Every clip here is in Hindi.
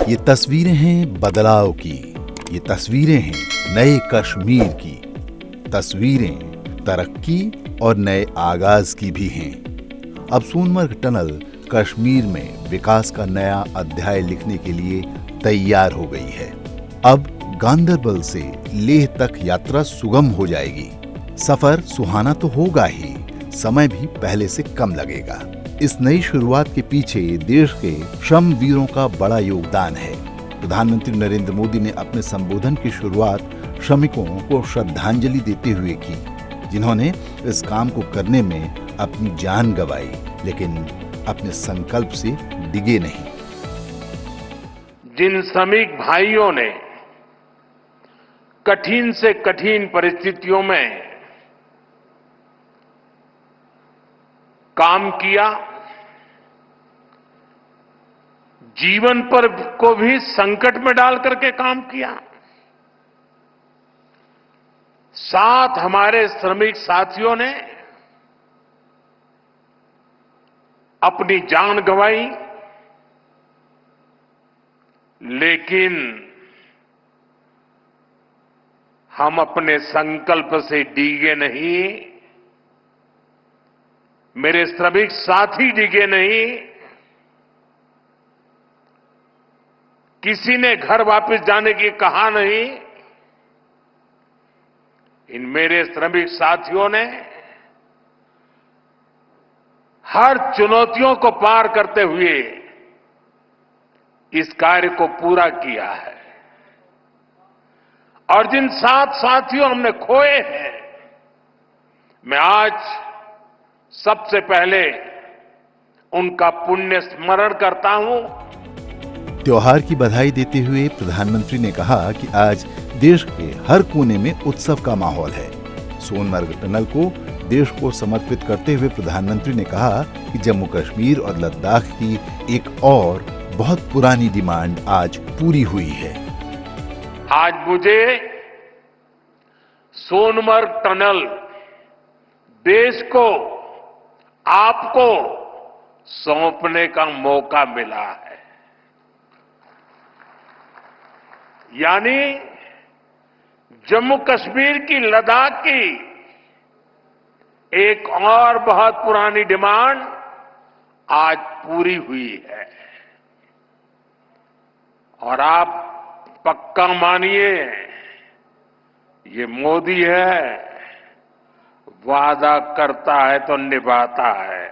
ये तस्वीरें हैं बदलाव की, ये तस्वीरें हैं नए कश्मीर की, तस्वीरें तरक्की और नए आगाज की भी हैं। अब सोनमर्ग टनल कश्मीर में विकास का नया अध्याय लिखने के लिए तैयार हो गई है। अब गांदरबल से लेह तक यात्रा सुगम हो जाएगी। सफर सुहाना तो होगा ही, समय भी पहले से कम लगेगा। इस नई शुरुआत के पीछे देश के श्रम वीरों का बड़ा योगदान है। प्रधानमंत्री नरेंद्र मोदी ने अपने संबोधन की शुरुआत श्रमिकों को श्रद्धांजलि देते हुए की, जिन्होंने इस काम को करने में अपनी जान गंवाई, लेकिन अपने संकल्प से डिगे नहीं। जिन श्रमिक भाइयों ने कठिन से कठिन परिस्थितियों में काम किया, जीवन पर को भी संकट में डाल करके काम किया, साथ हमारे श्रमिक साथियों ने अपनी जान गंवाई, लेकिन हम अपने संकल्प से डिगे नहीं। मेरे श्रमिक साथी डिगे नहीं। किसी ने घर वापस जाने की कहा नहीं। इन मेरे श्रमिक साथियों ने हर चुनौतियों को पार करते हुए इस कार्य को पूरा किया है। और जिन 7 साथियों हमने खोए हैं, मैं आज सबसे पहले उनका पुण्य स्मरण करता हूं। त्योहार की बधाई देते हुए प्रधानमंत्री ने कहा कि आज देश के हर कोने में उत्सव का माहौल है। सोनमर्ग टनल को देश को समर्पित करते हुए प्रधानमंत्री ने कहा कि जम्मू कश्मीर और लद्दाख की एक और बहुत पुरानी डिमांड आज पूरी हुई है। आज मुझे सोनमर्ग टनल देश को, आपको सौंपने का मौका मिला है। यानी जम्मू कश्मीर की, लद्दाख की एक और बहुत पुरानी डिमांड आज पूरी हुई है। और आप पक्का मानिए, ये मोदी है, वादा करता है तो निभाता है।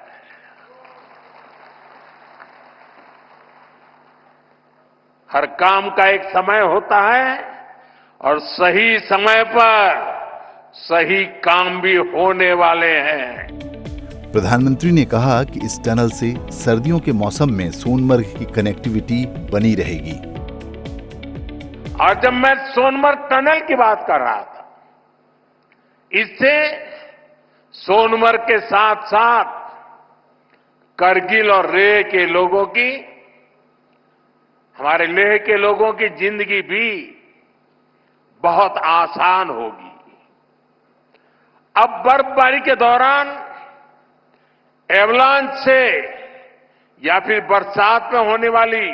हर काम का एक समय होता है और सही समय पर सही काम भी होने वाले हैं। प्रधानमंत्री ने कहा कि इस टनल से सर्दियों के मौसम में सोनमर्ग की कनेक्टिविटी बनी रहेगी। और जब मैं सोनमर्ग टनल की बात कर रहा था, इससे सोनमर्ग के साथ साथ करगिल और लेह के लोगों की, हमारे लेह के लोगों की जिंदगी भी बहुत आसान होगी। अब बर्फबारी के दौरान एवलांच से या फिर बरसात में होने वाली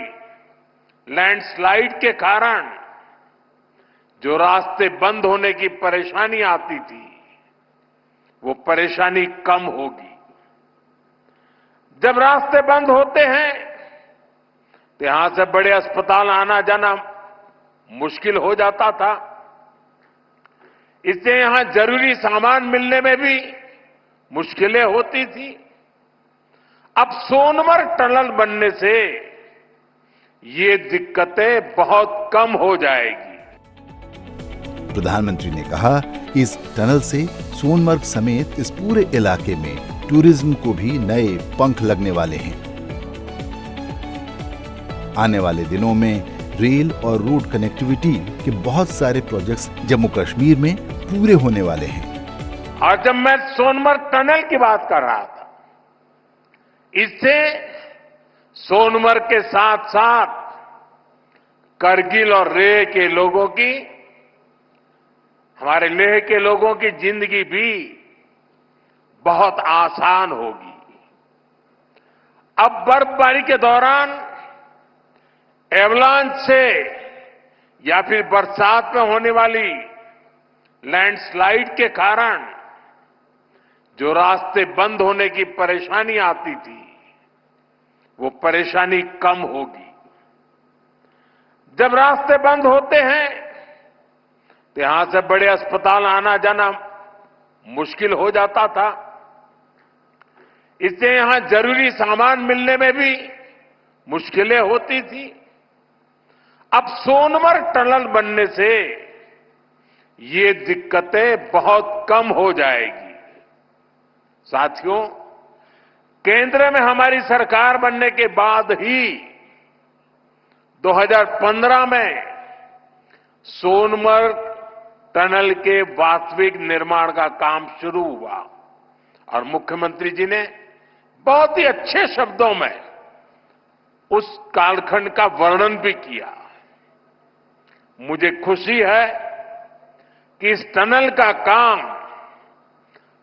लैंडस्लाइड के कारण जो रास्ते बंद होने की परेशानी आती थी, वो परेशानी कम होगी। जब रास्ते बंद होते हैं तो यहां से बड़े अस्पताल आना जाना मुश्किल हो जाता था। इससे यहां जरूरी सामान मिलने में भी मुश्किलें होती थी। अब सोनमर्ग टनल बनने से ये दिक्कतें बहुत कम हो जाएगी। प्रधानमंत्री ने कहा कि इस टनल से सोनमर्ग समेत इस पूरे इलाके में टूरिज्म को भी नए पंख लगने वाले हैं। आने वाले दिनों में रेल और रोड कनेक्टिविटी के बहुत सारे प्रोजेक्ट्स जम्मू कश्मीर में पूरे होने वाले हैं। और जब मैं सोनमर्ग टनल की बात कर रहा था, इससे सोनमर्ग के साथ साथ करगिल और लेह के लोगों की, हमारे लेह के लोगों की जिंदगी भी बहुत आसान होगी। अब बर्फबारी के दौरान एवलांच से या फिर बरसात में होने वाली लैंडस्लाइड के कारण जो रास्ते बंद होने की परेशानी आती थी, वो परेशानी कम होगी। जब रास्ते बंद होते हैं तो यहां से बड़े अस्पताल आना जाना मुश्किल हो जाता था। इससे यहां जरूरी सामान मिलने में भी मुश्किलें होती थी। अब सोनमर्ग टनल बनने से ये दिक्कतें बहुत कम हो जाएगी। साथियों, केंद्र में हमारी सरकार बनने के बाद ही 2015 में सोनमर्ग टनल के वास्तविक निर्माण का काम शुरू हुआ और मुख्यमंत्री जी ने बहुत ही अच्छे शब्दों में उस कालखंड का वर्णन भी किया। मुझे खुशी है कि इस टनल का काम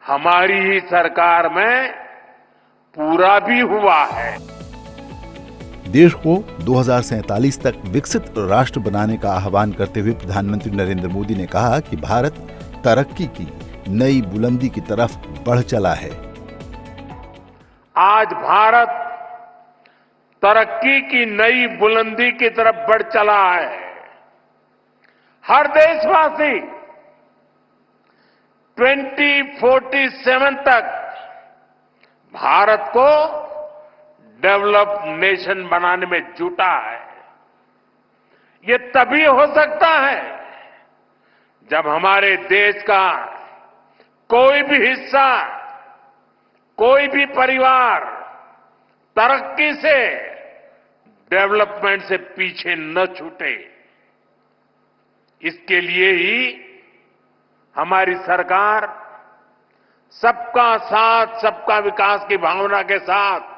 हमारी ही सरकार में पूरा भी हुआ है। देश को 2047 तक विकसित राष्ट्र बनाने का आह्वान करते हुए प्रधानमंत्री नरेंद्र मोदी ने कहा कि भारत तरक्की की नई बुलंदी की तरफ बढ़ चला है। आज भारत तरक्की की नई बुलंदी की तरफ बढ़ चला है। हर देशवासी 2047 तक भारत को डेवलप्ड नेशन बनाने में जुटा है। ये तभी हो सकता है जब हमारे देश का कोई भी हिस्सा, कोई भी परिवार तरक्की से, डेवलपमेंट से पीछे न छूटे। इसके लिए ही हमारी सरकार सबका साथ सबका विकास की भावना के साथ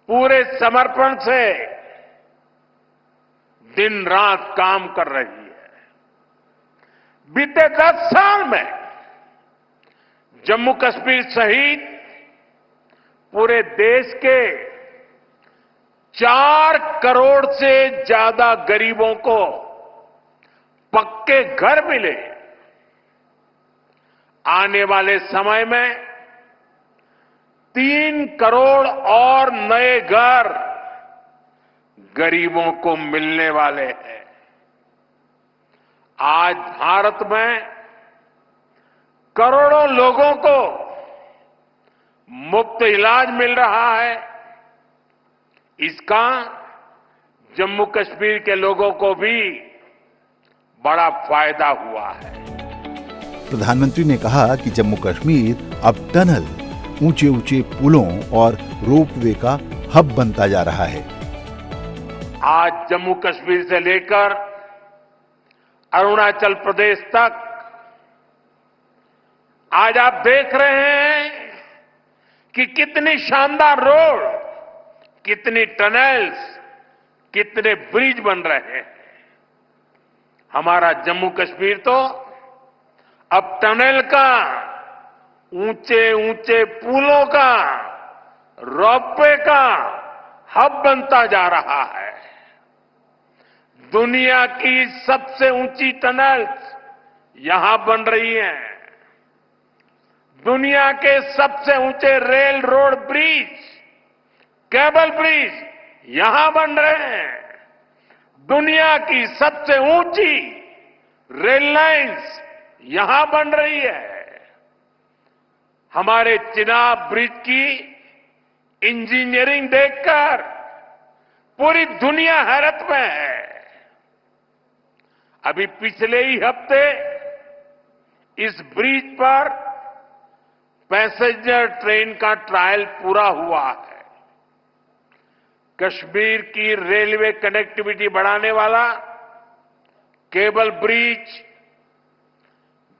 पूरे समर्पण से दिन रात काम कर रही है। बीते 10 साल में जम्मू कश्मीर सहित पूरे देश के 4 करोड़ से ज्यादा गरीबों को पक्के घर मिले। आने वाले समय में 3 करोड़ और नए घर गरीबों को मिलने वाले हैं। आज भारत में करोड़ों लोगों को मुफ्त इलाज मिल रहा है। इसका जम्मू कश्मीर के लोगों को भी बड़ा फायदा हुआ है। प्रधानमंत्री ने कहा कि जम्मू कश्मीर अब टनल, ऊंचे ऊंचे पुलों और रोपवे का हब बनता जा रहा है। आज जम्मू कश्मीर से लेकर अरुणाचल प्रदेश तक आज आप देख रहे हैं कि कितनी शानदार रोड, कितनी टनल्स, कितने ब्रिज बन रहे हैं। हमारा जम्मू कश्मीर तो अब टनल का, ऊंचे ऊंचे पुलों का, रोपवे का हब बनता जा रहा है। दुनिया की सबसे ऊंची टनल्स यहां बन रही हैं। दुनिया के सबसे ऊंचे rail road bridge, cable bridge यहां बन रहे हैं। दुनिया की सबसे ऊंची रेल लाइंस यहां बन रही है। हमारे चिनाब ब्रिज की इंजीनियरिंग देखकर पूरी दुनिया हैरत में है। अभी पिछले ही हफ्ते इस ब्रिज पर पैसेंजर ट्रेन का ट्रायल पूरा हुआ है। कश्मीर की रेलवे कनेक्टिविटी बढ़ाने वाला केबल ब्रिज,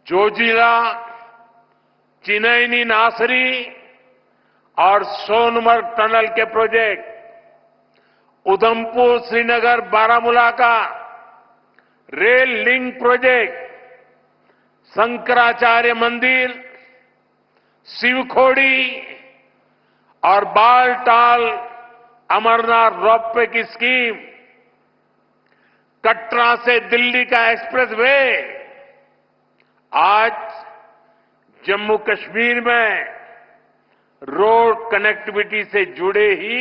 जोजिला, चिनैनी नासरी और सोनमर्ग टनल के प्रोजेक्ट, उधमपुर श्रीनगर बारामूला का रेल लिंक प्रोजेक्ट, शंकराचार्य मंदिर, शिवखोड़ी और बालटाल अमरनाथ रोपवे की स्कीम, कटरा से दिल्ली का एक्सप्रेसवे, आज जम्मू कश्मीर में रोड कनेक्टिविटी से जुड़े ही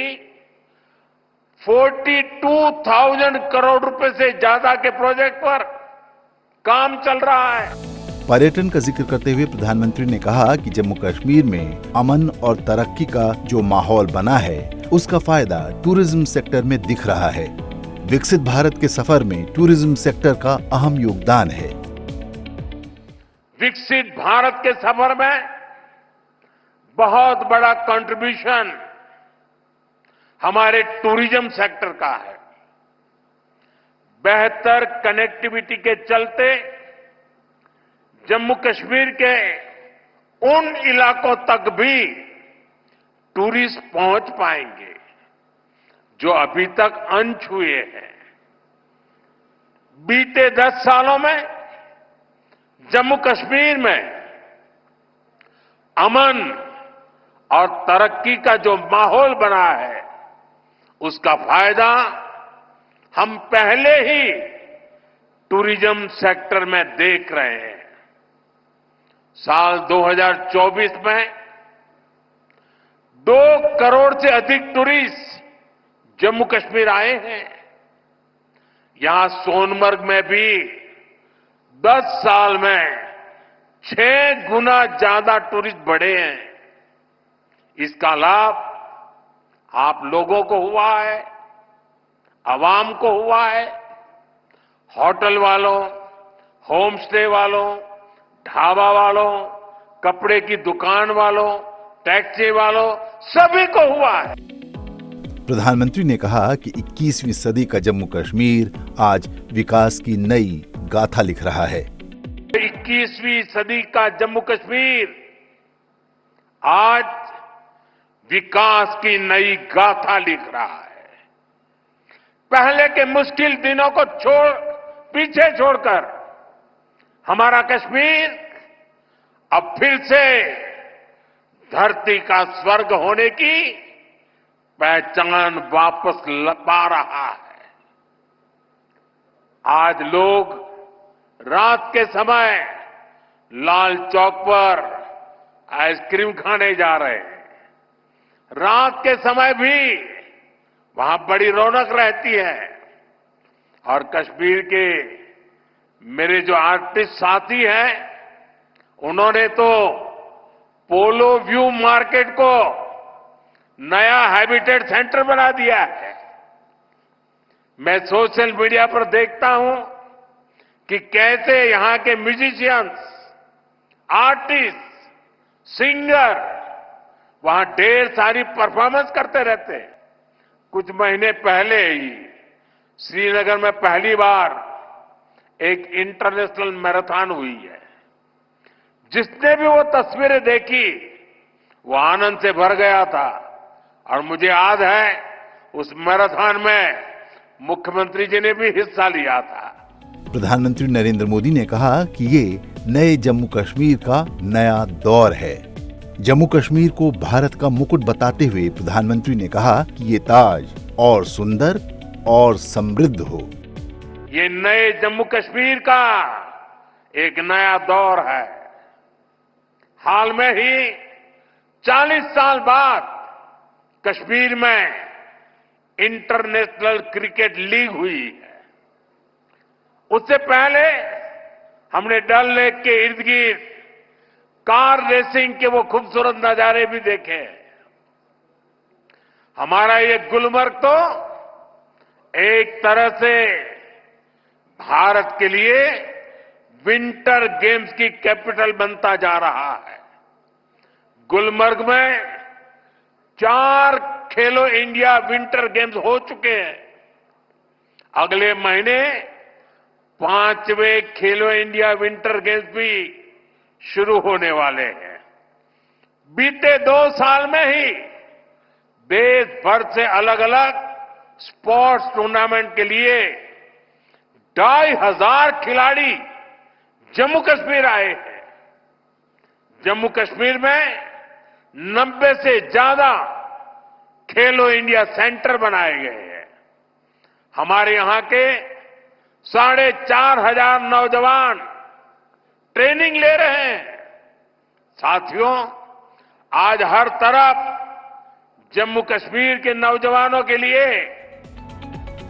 42,000 करोड़ रुपए से ज्यादा के प्रोजेक्ट पर काम चल रहा है। पर्यटन का जिक्र करते हुए प्रधानमंत्री ने कहा कि जम्मू कश्मीर में अमन और तरक्की का जो माहौल बना है, उसका फायदा टूरिज्म सेक्टर में दिख रहा है। विकसित भारत के सफर में टूरिज्म सेक्टर का अहम योगदान है। विकसित भारत के सफर में बहुत बड़ा कंट्रीब्यूशन हमारे टूरिज्म सेक्टर का है। बेहतर कनेक्टिविटी के चलते जम्मू कश्मीर के उन इलाकों तक भी टूरिस्ट पहुंच पाएंगे जो अभी तक अनछुए हैं। बीते 10 सालों में जम्मू कश्मीर में अमन और तरक्की का जो माहौल बना है, उसका फायदा हम पहले ही टूरिज्म सेक्टर में देख रहे हैं। साल 2024 में 2 करोड़ से अधिक टूरिस्ट जम्मू कश्मीर आए हैं। यहां सोनमर्ग में भी 10 साल में 6 गुना ज्यादा टूरिस्ट बढ़े हैं। इसका लाभ आप लोगों को हुआ है, आवाम को हुआ है। होटल वालों, होम स्टे वालों, ढाबा वालों, कपड़े की दुकान वालों, टैक्सी वालों, सभी को हुआ है। प्रधानमंत्री ने कहा कि 21वीं सदी का जम्मू कश्मीर आज विकास की नई गाथा लिख रहा है। 21वीं सदी का जम्मू कश्मीर आज विकास की नई गाथा लिख रहा है। पहले के मुश्किल दिनों को पीछे छोड़कर हमारा कश्मीर अब फिर से धरती का स्वर्ग होने की पहचान वापस पा रहा है। आज लोग रात के समय लाल चौक पर आइसक्रीम खाने जा रहे हैं। रात के समय भी वहां बड़ी रौनक रहती है। और कश्मीर के मेरे जो आर्टिस्ट साथी हैं, उन्होंने तो पोलो व्यू मार्केट को नया हैबिटेट सेंटर बना दिया है। मैं सोशल मीडिया पर देखता हूं कि कैसे यहां के म्यूजिशियंस, आर्टिस्ट, सिंगर वहां ढेर सारी परफॉर्मेंस करते रहते हैं। कुछ महीने पहले ही श्रीनगर में पहली बार एक इंटरनेशनल मैराथन हुई है। जिसने भी वो तस्वीरें देखी वो आनंद से भर गया था। और मुझे याद है उस मैराथन में मुख्यमंत्री जी ने भी हिस्सा लिया था। प्रधानमंत्री नरेंद्र मोदी ने कहा कि ये नए जम्मू कश्मीर का नया दौर है। जम्मू कश्मीर को भारत का मुकुट बताते हुए प्रधानमंत्री ने कहा कि ये ताज और सुंदर और समृद्ध हो। ये नए जम्मू कश्मीर का एक नया दौर है। हाल में ही 40 साल बाद कश्मीर में इंटरनेशनल क्रिकेट लीग हुई है। उससे पहले हमने डल लेक के इर्द गिर्द कार रेसिंग के वो खूबसूरत नजारे भी देखे। हमारा ये गुलमर्ग तो एक तरह से भारत के लिए विंटर गेम्स की कैपिटल बनता जा रहा है। गुलमर्ग में 4 खेलो इंडिया विंटर गेम्स हो चुके हैं। अगले महीने 5वें खेलो इंडिया विंटर गेम्स भी शुरू होने वाले हैं। बीते 2 साल में ही देश भर से अलग अलग स्पोर्ट्स टूर्नामेंट के लिए 2,500 खिलाड़ी जम्मू कश्मीर आए हैं। जम्मू कश्मीर में 90 से ज्यादा खेलो इंडिया सेंटर बनाए गए हैं। हमारे यहां के 4,500 नौजवान ट्रेनिंग ले रहे हैं। साथियों, आज हर तरफ जम्मू कश्मीर के नौजवानों के लिए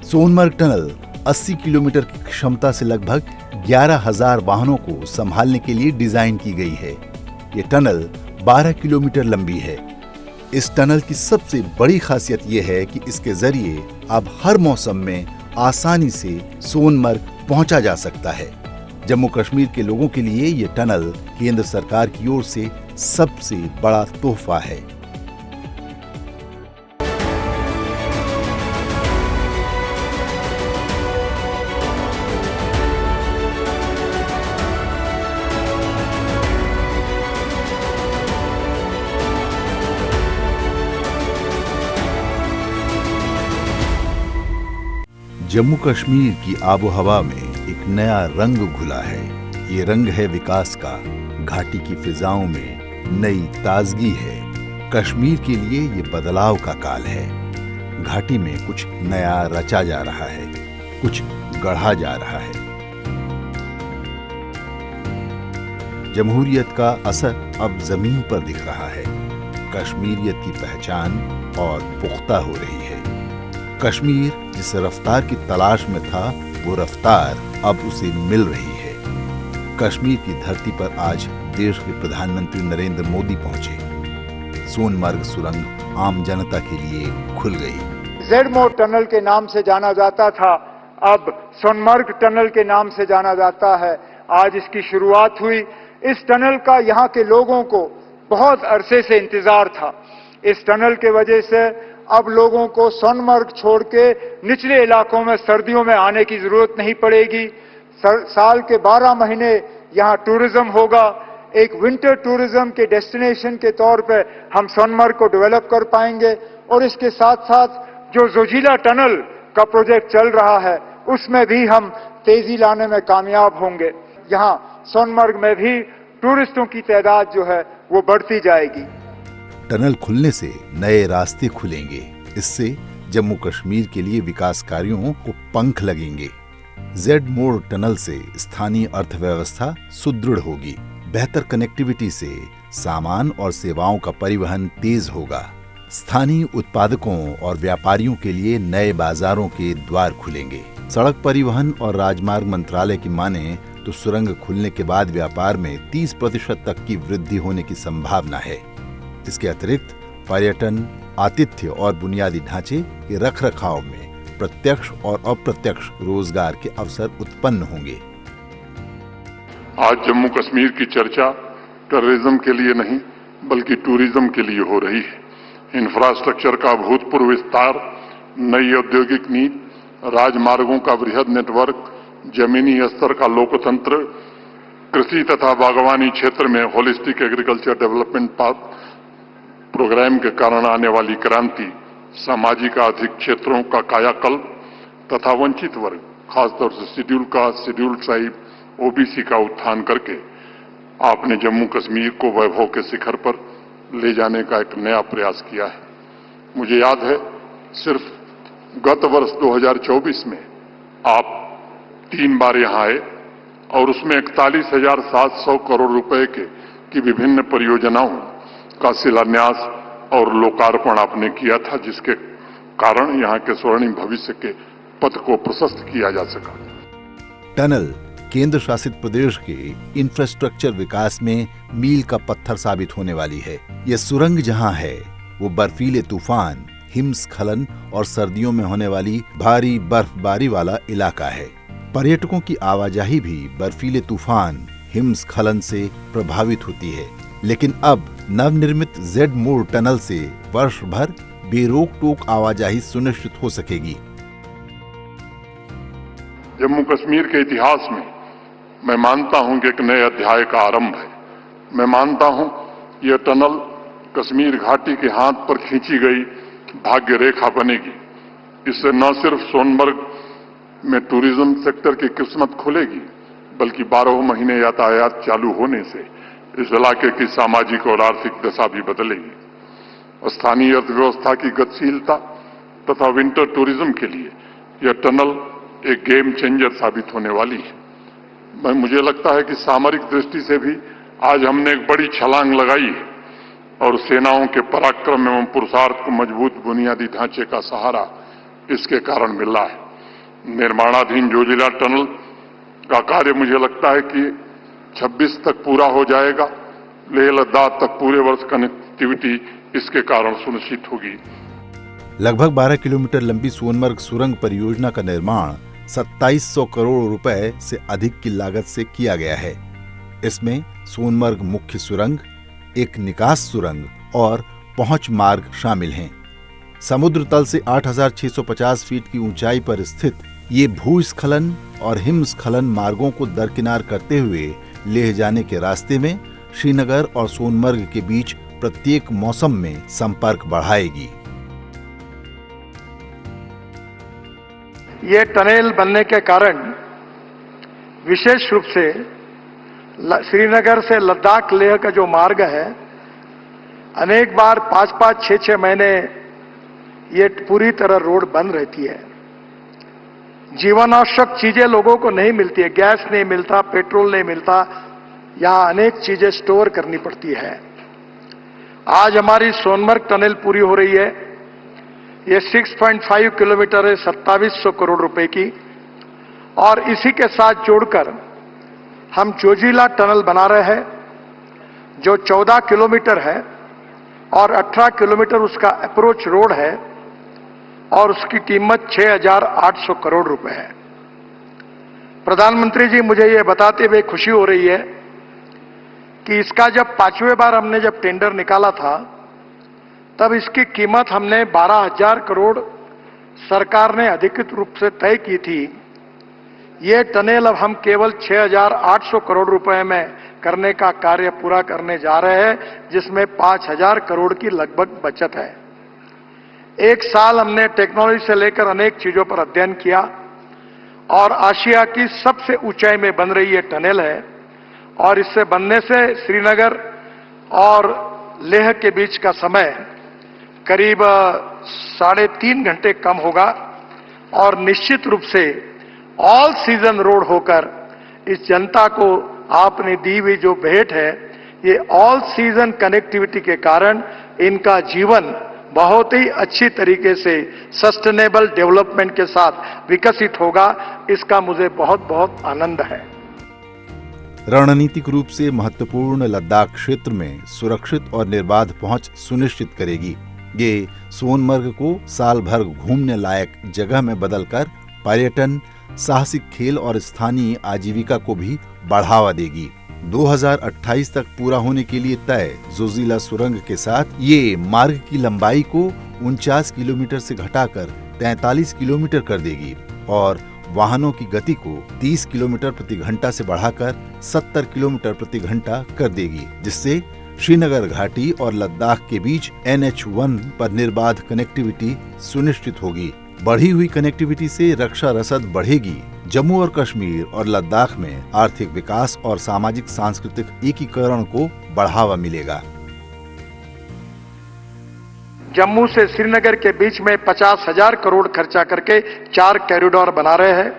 सोनमर्ग टनल 80 किलोमीटर की क्षमता से लगभग 11,000 वाहनों को संभालने के लिए डिजाइन की गई है। ये टनल 12 किलोमीटर लंबी है। इस टनल की सबसे बड़ी खासियत यह है कि इसके जरिए अब हर मौसम में आसानी से सोनमर्ग पहुंचा जा सकता है। जम्मू कश्मीर के लोगों के लिए ये टनल केंद्र सरकार की ओर से सबसे बड़ा तोहफा है। जम्मू कश्मीर की आबोहवा में एक नया रंग घुला है। ये रंग है विकास का। घाटी की फिजाओं में नई ताजगी है। कश्मीर के लिए ये बदलाव का काल है। घाटी में कुछ नया रचा जा रहा है, कुछ गढ़ा जा रहा है। जमहूरियत का असर अब जमीन पर दिख रहा है। कश्मीरियत की पहचान और पुख्ता हो रही है। कश्मीर जिस रफ्तार की तलाश में था, वो रफ्तार अब उसे मिल रही है। कश्मीर की धरती पर आज देश के प्रधानमंत्री नरेंद्र मोदी पहुंचे। सोनमर्ग सुरंग आम जनता के लिए खुल गई। जेडमोर टनल के नाम से जाना जाता था, अब सोनमर्ग टनल के नाम से जाना जाता है। आज इसकी शुरुआत हुई। इस टनल का यहाँ के लोगों को बहुत अरसे से इंतजार था। इस टनल के वजह से अब लोगों को सोनमर्ग छोड़ के निचले इलाकों में सर्दियों में आने की जरूरत नहीं पड़ेगी। साल के 12 महीने यहाँ टूरिज्म होगा। एक विंटर टूरिज्म के डेस्टिनेशन के तौर पे हम सोनमर्ग को डेवलप कर पाएंगे। और इसके साथ साथ जो जोजिला टनल का प्रोजेक्ट चल रहा है, उसमें भी हम तेजी लाने में कामयाब होंगे। यहाँ सोनमर्ग में भी टूरिस्टों की तादाद जो है वो बढ़ती जाएगी। टनल खुलने से नए रास्ते खुलेंगे। इससे जम्मू कश्मीर के लिए विकास कार्यों को पंख लगेंगे। जेडमोर टनल से स्थानीय अर्थव्यवस्था सुदृढ़ होगी। बेहतर कनेक्टिविटी से सामान और सेवाओं का परिवहन तेज होगा। स्थानीय उत्पादकों और व्यापारियों के लिए नए बाजारों के द्वार खुलेंगे। सड़क परिवहन और राजमार्ग मंत्रालय की माने तो सुरंग खुलने के बाद व्यापार में 30% तक की वृद्धि होने की संभावना है। इसके अतिरिक्त पर्यटन, आतिथ्य और बुनियादी ढांचे के रखरखाव में प्रत्यक्ष और अप्रत्यक्ष रोजगार के अवसर उत्पन्न होंगे। आज जम्मू कश्मीर की चर्चा टेररिज्म के लिए नहीं बल्कि टूरिज्म के लिए हो रही है। इंफ्रास्ट्रक्चर का भूतपूर्व विस्तार, नई औद्योगिक नीति, राजमार्गों का वृहद नेटवर्क, जमीनी स्तर का लोकतंत्र, कृषि तथा बागवानी क्षेत्र में होलिस्टिक एग्रीकल्चर डेवलपमेंट प्रोग्राम के कारण आने वाली क्रांति, सामाजिक आर्थिक क्षेत्रों का कायाकल्प तथा वंचित वर्ग, खासतौर से शेड्यूल्ड ट्राइब, ओबीसी का उत्थान करके आपने जम्मू कश्मीर को वैभव के शिखर पर ले जाने का एक नया प्रयास किया है। मुझे याद है, सिर्फ गत वर्ष 2024 में आप 3 बार यहां आए और उसमें 41,700 करोड़ रुपए की विभिन्न परियोजनाओं का शिलान्यास और लोकार्पण आपने किया था, जिसके कारण यहां के स्वर्णिम भविष्य के पथ को प्रशस्त किया जा सका। टनल केंद्र शासित प्रदेश के इंफ्रास्ट्रक्चर विकास में मील का पत्थर साबित होने वाली है। यह सुरंग जहां है, वो बर्फीले तूफान, हिमस्खलन और सर्दियों में होने वाली भारी बर्फबारी वाला इलाका है। पर्यटकों की आवाजाही भी बर्फीले तूफान, हिमस्खलन से प्रभावित होती है। लेकिन अब नवनिर्मित जेडमोर टनल से वर्ष भर बेरोक टोक आवाजाही सुनिश्चित हो सकेगी। जम्मू कश्मीर के इतिहास में मैं मानता हूं कि एक नए अध्याय का आरंभ है। मैं मानता हूं यह टनल कश्मीर घाटी के हाथ पर खींची गई भाग्य रेखा बनेगी। इससे न सिर्फ सोनमर्ग में टूरिज्म सेक्टर की किस्मत खुलेगी, बल्कि 12 महीने यातायात चालू होने से इस इलाके की सामाजिक और आर्थिक दशा भी बदलेगी। स्थानीय अर्थव्यवस्था की गतिशीलता तथा विंटर टूरिज्म के लिए यह टनल एक गेम चेंजर साबित होने वाली है। मुझे लगता है कि सामरिक दृष्टि से भी आज हमने एक बड़ी छलांग लगाई है और सेनाओं के पराक्रम एवं पुरुषार्थ को मजबूत बुनियादी ढांचे का सहारा इसके कारण मिल रहा है। निर्माणाधीन जोजिला टनल का कार्य मुझे लगता है कि 26 तक पूरा हो जाएगा। लेह लद्दाख तक पूरे वर्ष कनेक्टिविटी इसके कारण सुनिश्चित होगी। लगभग 12 किलोमीटर लंबी सोनमर्ग सुरंग परियोजना का निर्माण 2700 करोड़ रुपए से अधिक की लागत से किया गया है। इसमें सोनमर्ग मुख्य सुरंग, एक निकास सुरंग और पहुंच मार्ग शामिल हैं। समुद्र तल से 8650 फीट की ऊंचाई पर स्थित ये भूस्खलन और हिमस्खलन मार्गों को दरकिनार करते हुए लेह जाने के रास्ते में श्रीनगर और सोनमर्ग के बीच प्रत्येक मौसम में संपर्क बढ़ाएगी। ये टनल बनने के कारण विशेष रूप से श्रीनगर से लद्दाख लेह का जो मार्ग है, अनेक बार 5-5, 6-6 महीने ये पूरी तरह रोड बंद रहती है। जीवनावश्यक चीजें लोगों को नहीं मिलती है, गैस नहीं मिलता, पेट्रोल नहीं मिलता, यहां अनेक चीजें स्टोर करनी पड़ती है। आज हमारी सोनमर्ग टनल पूरी हो रही है। ये 6.5 किलोमीटर है, 2700 करोड़ रुपए की, और इसी के साथ जोड़कर हम जोजिला टनल बना रहे हैं जो 14 किलोमीटर है और 18 किलोमीटर उसका अप्रोच रोड है और उसकी कीमत 6,800 करोड़ रुपए है। प्रधानमंत्री जी, मुझे ये बताते हुए खुशी हो रही है कि इसका जब 5वें बार हमने जब टेंडर निकाला था तब इसकी कीमत हमने 12,000 करोड़ सरकार ने अधिकृत रूप से तय की थी। ये टनल अब हम केवल 6,800 करोड़ रुपए में करने का कार्य पूरा करने जा रहे हैं, जिसमें 5,000 करोड़ की लगभग बचत है। एक साल हमने टेक्नोलॉजी से लेकर अनेक चीजों पर अध्ययन किया और आशिया की सबसे ऊंचाई में बन रही ये टनल है और इससे बनने से श्रीनगर और लेह के बीच का समय करीब 3.5 घंटे कम होगा और निश्चित रूप से ऑल सीजन रोड होकर इस जनता को आपने दी हुई जो भेंट है, ये ऑल सीजन कनेक्टिविटी के कारण इनका जीवन बहुत ही अच्छी तरीके से सस्टेनेबल डेवलपमेंट के साथ विकसित होगा। इसका मुझे बहुत बहुत आनंद है। रणनीतिक रूप से महत्वपूर्ण लद्दाख क्षेत्र में सुरक्षित और निर्बाध पहुंच सुनिश्चित करेगी। ये सोनमर्ग को साल भर घूमने लायक जगह में बदलकर पर्यटन, साहसिक खेल और स्थानीय आजीविका को भी बढ़ावा देगी। 2028 तक पूरा होने के लिए तय जोजिला सुरंग के साथ ये मार्ग की लंबाई को 49 किलोमीटर से घटाकर 43 किलोमीटर कर देगी और वाहनों की गति को 30 किलोमीटर प्रति घंटा से बढ़ाकर 70 किलोमीटर प्रति घंटा कर देगी, जिससे श्रीनगर घाटी और लद्दाख के बीच NH1 पर निर्बाध कनेक्टिविटी सुनिश्चित होगी। बढ़ी हुई कनेक्टिविटी से रक्षा रसद बढ़ेगी। जम्मू और कश्मीर और लद्दाख में आर्थिक विकास और सामाजिक सांस्कृतिक एकीकरण को बढ़ावा मिलेगा। जम्मू से श्रीनगर के बीच में 50,000 करोड़ खर्चा करके 4 कॉरिडोर बना रहे हैं।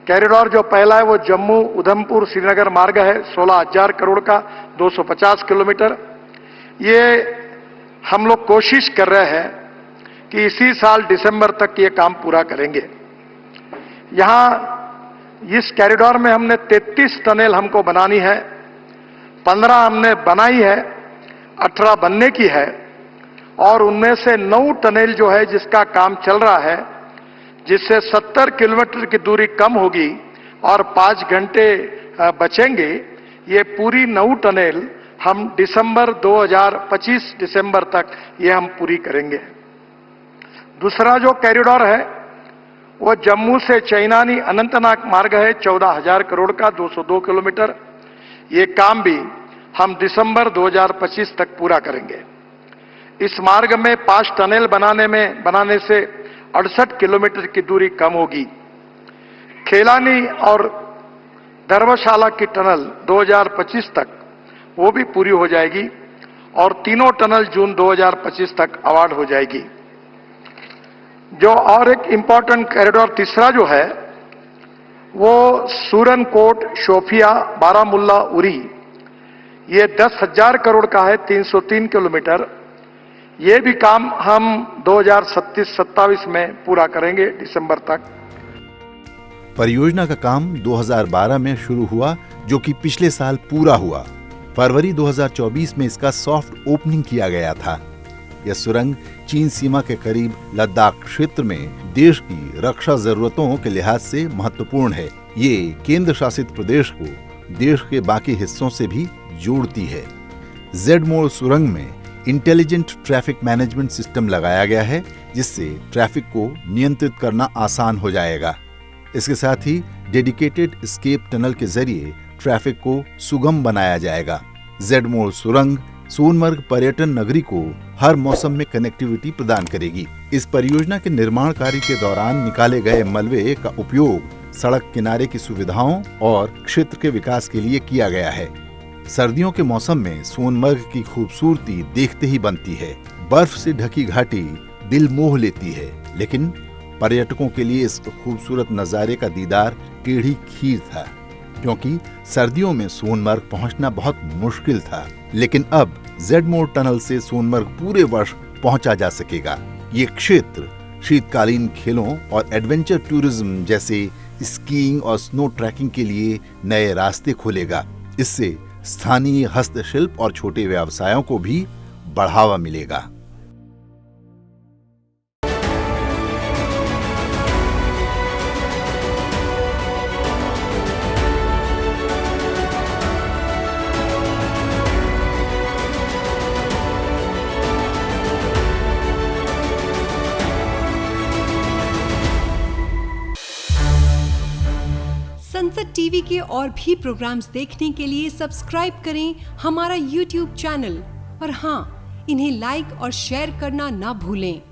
कॉरिडोर जो पहला है वो जम्मू उधमपुर श्रीनगर मार्ग है, 16,000 करोड़ का, 250 किलोमीटर। ये हम लोग कोशिश कर रहे हैं कि इसी साल दिसंबर तक ये काम पूरा करेंगे। यहां इस कॉरिडोर में हमने 33 टनल हमको बनानी है, 15 हमने बनाई है, 18 बनने की है और उनमें से 9 टनल जो है जिसका काम चल रहा है, जिससे 70 किलोमीटर की दूरी कम होगी और 5 घंटे बचेंगे। ये पूरी 9 टनल हम दिसंबर 2025 दिसंबर तक ये हम पूरी करेंगे। दूसरा जो कॉरिडोर है वो जम्मू से चैनानी अनंतनाग मार्ग है, 14,000 करोड़ का, 202 किलोमीटर। ये काम भी हम दिसंबर 2025 तक पूरा करेंगे। इस मार्ग में 5 टनल बनाने से 68 किलोमीटर की दूरी कम होगी। खेलानी और धर्मशाला की टनल 2025 तक वो भी पूरी हो जाएगी और तीनों टनल जून 2025 तक अवार्ड हो जाएगी। जो और एक इंपॉर्टेंट कॉरिडोर तीसरा जो है वो सूरनकोट, शोपिया, बारामुल्ला, उरी, ये 10,000 करोड़ का है, 303 किलोमीटर। ये भी काम हम 2037-27 में पूरा करेंगे, दिसंबर तक। परियोजना का काम 2012 में शुरू हुआ, जो कि पिछले साल पूरा हुआ। फरवरी 2024 में इसका सॉफ्ट ओपनिंग किया गया था। यह सुरंग चीन सीमा के करीब लद्दाख क्षेत्र में देश की रक्षा जरूरतों के लिहाज से महत्वपूर्ण है। ये केंद्र शासित प्रदेश को देश के बाकी हिस्सों से भी जोड़ती है। जेड-मोड़ सुरंग में इंटेलिजेंट ट्रैफिक मैनेजमेंट सिस्टम लगाया गया है, जिससे ट्रैफिक को नियंत्रित करना आसान हो जाएगा। इसके साथ ही डेडिकेटेड एस्केप टनल के जरिए ट्रैफिक को सुगम बनाया जाएगा। जेड-मोड़ सुरंग सोनमर्ग पर्यटन नगरी को हर मौसम में कनेक्टिविटी प्रदान करेगी। इस परियोजना के निर्माण कार्य के दौरान निकाले गए मलबे का उपयोग सड़क किनारे की सुविधाओं और क्षेत्र के विकास के लिए किया गया है। सर्दियों के मौसम में सोनमर्ग की खूबसूरती देखते ही बनती है। बर्फ से ढकी घाटी दिल मोह लेती है, लेकिन पर्यटकों के लिए इस खूबसूरत नजारे का दीदार टेढ़ी खीर था, क्योंकि सर्दियों में सोनमर्ग पहुंचना बहुत मुश्किल था। लेकिन अब जेड-मोड़ टनल से सोनमर्ग पूरे वर्ष पहुंचा जा सकेगा। ये क्षेत्र शीतकालीन खेलों और एडवेंचर टूरिज्म जैसे स्कीइंग और स्नो ट्रैकिंग के लिए नए रास्ते खोलेगा। इससे स्थानीय हस्तशिल्प और छोटे व्यवसायों को भी बढ़ावा मिलेगा। संसद टीवी के और भी प्रोग्राम्स देखने के लिए सब्सक्राइब करें हमारा YouTube चैनल और हाँ, इन्हें लाइक और शेयर करना ना भूलें।